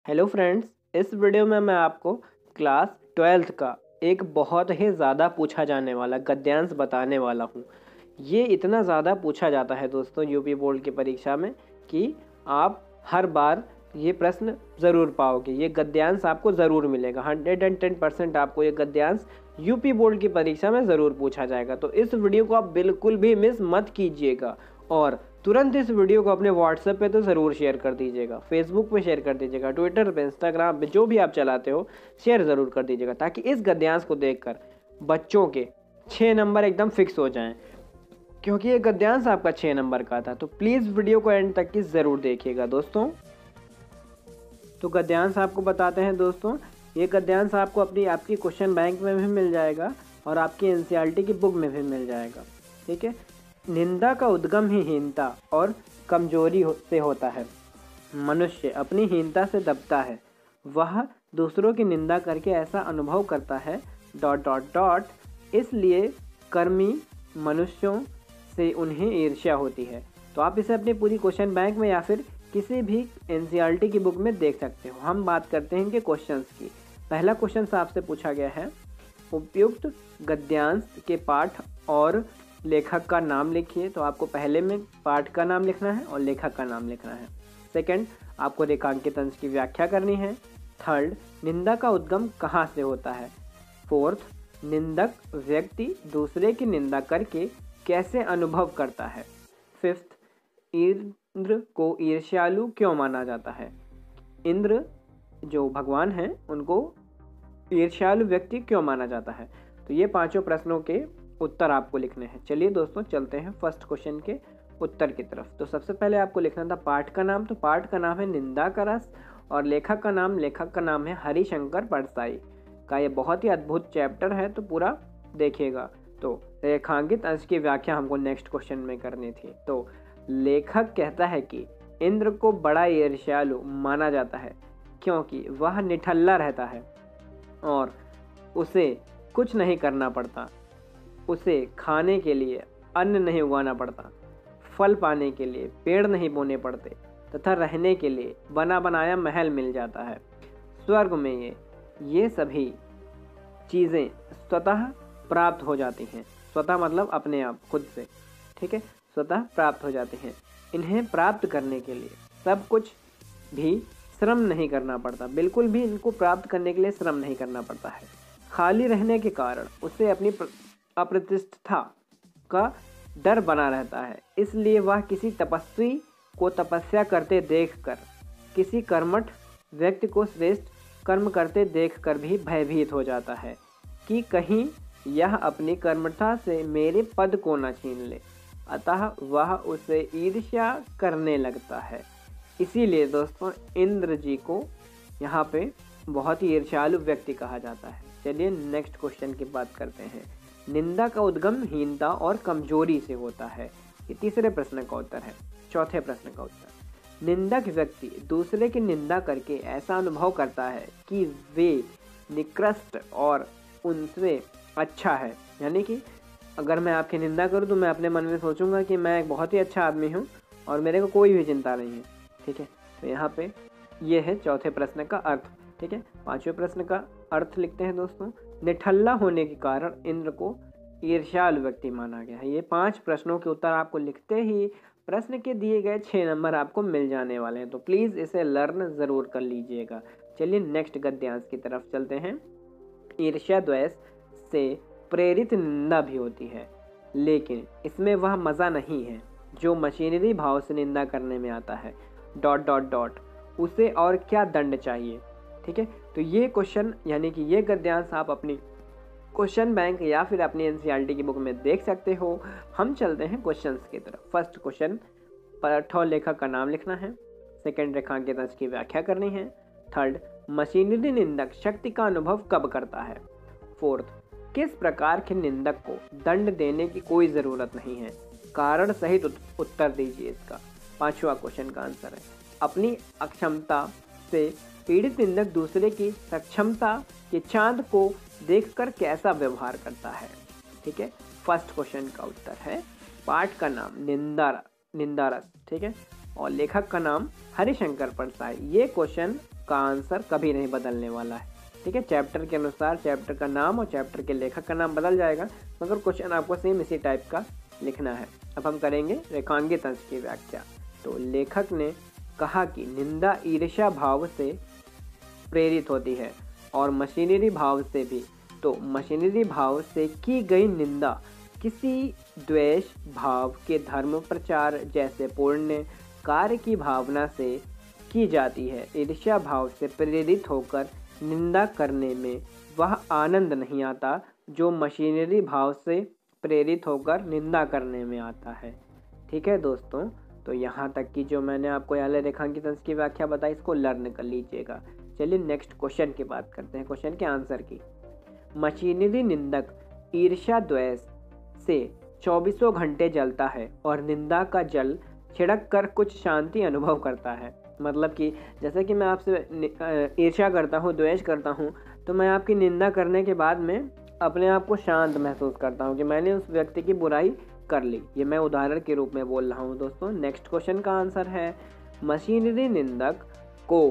Hello friends, इस video में मैं आपको क्लास 12th का एक बहुत ही ज़्यादा पूछा जाने वाला गद्यांश बताने वाला हूँ। ये इतना ज़्यादा पूछा जाता है दोस्तों यूपी बोर्ड की परीक्षा में कि आप हर बार ये प्रश्न ज़रूर पाओगे। ये गद्यांश आपको ज़रूर मिलेगा। 110% आपको ये गद्यांश यूपी बोर्ड की परीक्षा में ज़रूर पूछा जाएगा। तो इस वीडियो को आप बिल्कुल भी मिस मत कीजिएगा और तुरंत इस वीडियो को अपने व्हाट्सएप पे तो ज़रूर शेयर कर दीजिएगा, फेसबुक पे शेयर कर दीजिएगा, ट्विटर पे, इंस्टाग्राम पे, जो भी आप चलाते हो शेयर ज़रूर कर दीजिएगा, ताकि इस गद्यांश को देखकर बच्चों के 6 नंबर एकदम फिक्स हो जाएं। क्योंकि ये गद्यांश आपका 6 नंबर का था। तो प्लीज़ वीडियो को एंड तक की ज़रूर देखिएगा दोस्तों। तो गद्यांश आपको बताते हैं दोस्तों। ये गद्यांश आपको आपकी क्वेश्चन बैंक में भी मिल जाएगा और आपकी एनसीईआरटी की बुक में भी मिल जाएगा। ठीक है। निंदा का उद्गम ही हीनता और कमजोरी से होता है। मनुष्य अपनी हीनता से दबता है। वह दूसरों की निंदा करके ऐसा अनुभव करता है ... इसलिए कर्मी मनुष्यों से उन्हें ईर्ष्या होती है। तो आप इसे अपनी पूरी क्वेश्चन बैंक में या फिर किसी भी एनसीईआरटी की बुक में देख सकते हो। हम बात करते हैं इनके क्वेश्चंस की। पहला क्वेश्चन आपसे पूछा गया है, उपयुक्त गद्यांश के पाठ और लेखक का नाम लिखिए। तो आपको पहले में पाठ का नाम लिखना है और लेखक का नाम लिखना है। सेकंड, आपको रेखांकित अंश की व्याख्या करनी है। थर्ड, निंदा का उद्गम कहाँ से होता है। फोर्थ, निंदक व्यक्ति दूसरे की निंदा करके कैसे अनुभव करता है। फिफ्थ, इंद्र को ईर्ष्यालु क्यों माना जाता है। इंद्र जो भगवान हैं उनको ईर्ष्यालु व्यक्ति क्यों माना जाता है। तो ये पांचों प्रश्नों के उत्तर आपको लिखने हैं। चलिए दोस्तों चलते हैं फर्स्ट क्वेश्चन के उत्तर की तरफ। तो सबसे पहले आपको लिखना था पाठ का नाम। तो पाठ का नाम है निंदा का रस और लेखक का नाम है हरिशंकर परसाई का। ये बहुत ही अद्भुत चैप्टर है, तो पूरा देखिएगा। तो रेखांकित अंश की व्याख्या हमको नेक्स्ट क्वेश्चन में करनी थी। तो लेखक कहता है कि इंद्र को बड़ा ईर्ष्यालु माना जाता है क्योंकि वह निठल्ला रहता है और उसे कुछ नहीं करना पड़ता। उसे खाने के लिए अन्न नहीं उगाना पड़ता, फल पाने के लिए पेड़ नहीं बोने पड़ते तथा रहने के लिए बना बनाया महल मिल जाता है। स्वर्ग में ये सभी चीज़ें स्वतः प्राप्त हो जाती हैं। स्वतः मतलब अपने आप, खुद से। ठीक है, स्वतः प्राप्त हो जाती हैं। इन्हें प्राप्त करने के लिए सब कुछ भी श्रम नहीं करना पड़ता। बिल्कुल भी इनको प्राप्त करने के लिए श्रम नहीं करना पड़ता है। खाली रहने के कारण उसे अपनी अप्रतिष्ठा का डर बना रहता है। इसलिए वह किसी तपस्वी को तपस्या करते देखकर, किसी कर्मठ व्यक्ति को श्रेष्ठ कर्म करते देखकर भी भयभीत हो जाता है कि कहीं यह अपनी कर्मठता से मेरे पद को न छीन ले। अतः वह उसे ईर्ष्या करने लगता है। इसीलिए दोस्तों इंद्र जी को यहाँ पे बहुत ही ईर्ष्यालु व्यक्ति कहा जाता है। चलिए नेक्स्ट क्वेश्चन की बात करते हैं। निंदा का उद्गम हीनता और कमजोरी से होता है। ये तीसरे प्रश्न का उत्तर है। चौथे प्रश्न का उत्तर, निंदक व्यक्ति दूसरे की निंदा करके ऐसा अनुभव करता है कि वे निकृष्ट और उनसे अच्छा है। यानी कि अगर मैं आपकी निंदा करूं तो मैं अपने मन में सोचूंगा कि मैं एक बहुत ही अच्छा आदमी हूं और मेरे को कोई भी चिंता नहीं है। ठीक है, तो यहाँ पे ये है चौथे प्रश्न का अर्थ। ठीक है, पांचवें प्रश्न का अर्थ लिखते हैं दोस्तों। निठल्ला होने के कारण इंद्र को ईर्ष्यालु व्यक्ति माना गया है। ये 5 प्रश्नों के उत्तर आपको लिखते ही प्रश्न के दिए गए 6 नंबर आपको मिल जाने वाले हैं। तो प्लीज़ इसे लर्न ज़रूर कर लीजिएगा। चलिए नेक्स्ट गद्यांश की तरफ चलते हैं। ईर्ष्या द्वेष से प्रेरित निंदा भी होती है, लेकिन इसमें वह मज़ा नहीं है जो मशीनरी भाव से निंदा करने में आता है। ... उसे और क्या दंड चाहिए। ठीक है, तो ये क्वेश्चन यानी कि ये गद्यांश आप अपनी क्वेश्चन बैंक या फिर अपनी एनसीईआरटी की बुक में देख सकते हो। हम चलते हैं क्वेश्चंस की तरफ। फर्स्ट क्वेश्चन, पाठ और लेखक का नाम लिखना है। सेकंड, रेखांकित अंश की व्याख्या करनी है। थर्ड, मशीनरी निंदक शक्ति का अनुभव कब करता है। फोर्थ, किस प्रकार के निंदक को दंड देने की कोई ज़रूरत नहीं है। कारण सहित उत्तर दीजिए इसका। पांचवा क्वेश्चन का आंसर है, अपनी अक्षमता से पीड़ित निंदक दूसरे की सक्षमता के चांद को देखकर कैसा व्यवहार करता है। ठीक है, फर्स्ट क्वेश्चन का उत्तर है पाठ का नाम निंदारस। ठीक है, और लेखक का नाम हरिशंकर परसाई। ये क्वेश्चन का आंसर कभी नहीं बदलने वाला है। ठीक है, चैप्टर के अनुसार चैप्टर का नाम और चैप्टर के लेखक का नाम बदल जाएगा, मगर क्वेश्चन आपको सेम इसी टाइप का लिखना है। अब हम करेंगे रेखांकित अंश की व्याख्या। तो लेखक ने कहा कि निंदा ईर्ष्या भाव से प्रेरित होती है और मशीनरी भाव से भी। तो मशीनरी भाव से की गई निंदा किसी द्वेष भाव के धर्म प्रचार जैसे पुण्य कार्य की भावना से की जाती है। ईर्ष्या भाव से प्रेरित होकर निंदा करने में वह आनंद नहीं आता जो मशीनरी भाव से प्रेरित होकर निंदा करने में आता है। ठीक है दोस्तों, तो यहाँ तक की जो मैंने आपको यहाँ रेखांकित अंश की व्याख्या बताई, इसको लर्न कर लीजिएगा। चलिए नेक्स्ट क्वेश्चन की बात करते हैं, क्वेश्चन के आंसर की। मशीनरी निंदक ईर्ष्या द्वेष से 24 घंटे जलता है और निंदा का जल छिड़क कर कुछ शांति अनुभव करता है। मतलब कि जैसे कि मैं आपसे ईर्ष्या करता हूँ, द्वेष करता हूँ, तो मैं आपकी निंदा करने के बाद में अपने आप को शांत महसूस करता हूँ कि मैंने उस व्यक्ति की बुराई कर ली। ये मैं उदाहरण के रूप में बोल रहा हूँ दोस्तों। नेक्स्ट क्वेश्चन का आंसर है मशीनरी निंदक को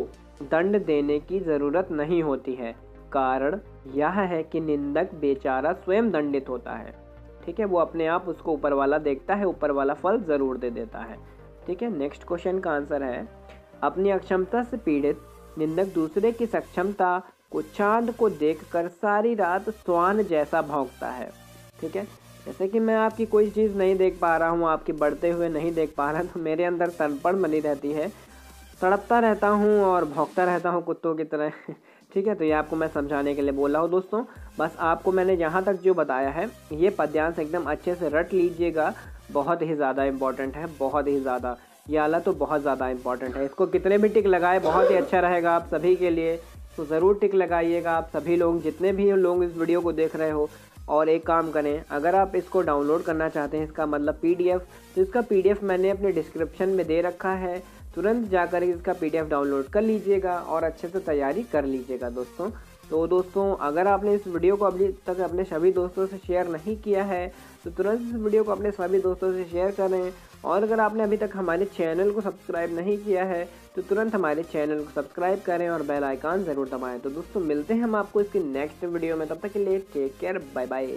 दंड देने की ज़रूरत नहीं होती है। कारण यह है कि निंदक बेचारा स्वयं दंडित होता है। ठीक है, वो अपने आप उसको ऊपर वाला देखता है, ऊपर वाला फल ज़रूर दे देता है। ठीक है, नेक्स्ट क्वेश्चन का आंसर है अपनी अक्षमता से पीड़ित निंदक दूसरे की सक्षमता को चांद को देखकर सारी रात स्वान जैसा भौंकता है। ठीक है, जैसे कि मैं आपकी कोई चीज़ नहीं देख पा रहा हूँ, आपके बढ़ते हुए नहीं देख पा रहा, तो मेरे अंदर तड़पण बनी रहती है, तड़पता रहता हूँ और भौंकता रहता हूँ कुत्तों की तरह। ठीक है, तो ये आपको मैं समझाने के लिए बोल रहा हूँ दोस्तों। बस आपको मैंने यहाँ तक जो बताया है, ये पद्यांश एकदम अच्छे से रट लीजिएगा। बहुत ही ज़्यादा इम्पॉर्टेंट है, बहुत ही ज़्यादा। ये वाला तो बहुत ज़्यादा इम्पॉर्टेंट है। इसको कितने भी टिक लगाए बहुत ही अच्छा रहेगा आप सभी के लिए। तो ज़रूर टिक लगाइएगा आप सभी लोग, जितने भी लोग इस वीडियो को देख रहे हो। और एक काम करें, अगर आप इसको डाउनलोड करना चाहते हैं, इसका मतलब PDF, तो इसका PDF मैंने अपने डिस्क्रिप्शन में दे रखा है। तुरंत जाकर इसका PDF डाउनलोड कर लीजिएगा और अच्छे से तैयारी कर लीजिएगा दोस्तों। तो दोस्तों, अगर आपने इस वीडियो को अभी तक अपने सभी दोस्तों से शेयर नहीं किया है, तो तुरंत इस वीडियो को अपने सभी दोस्तों से शेयर करें। और अगर आपने अभी तक हमारे चैनल को सब्सक्राइब नहीं किया है, तो तुरंत हमारे चैनल को सब्सक्राइब करें और बेल आइकन ज़रूर दबाएं। तो दोस्तों, मिलते हैं हम आपको इसकी नेक्स्ट वीडियो में। तब तक के लिए टेक केयर, बाय बाय।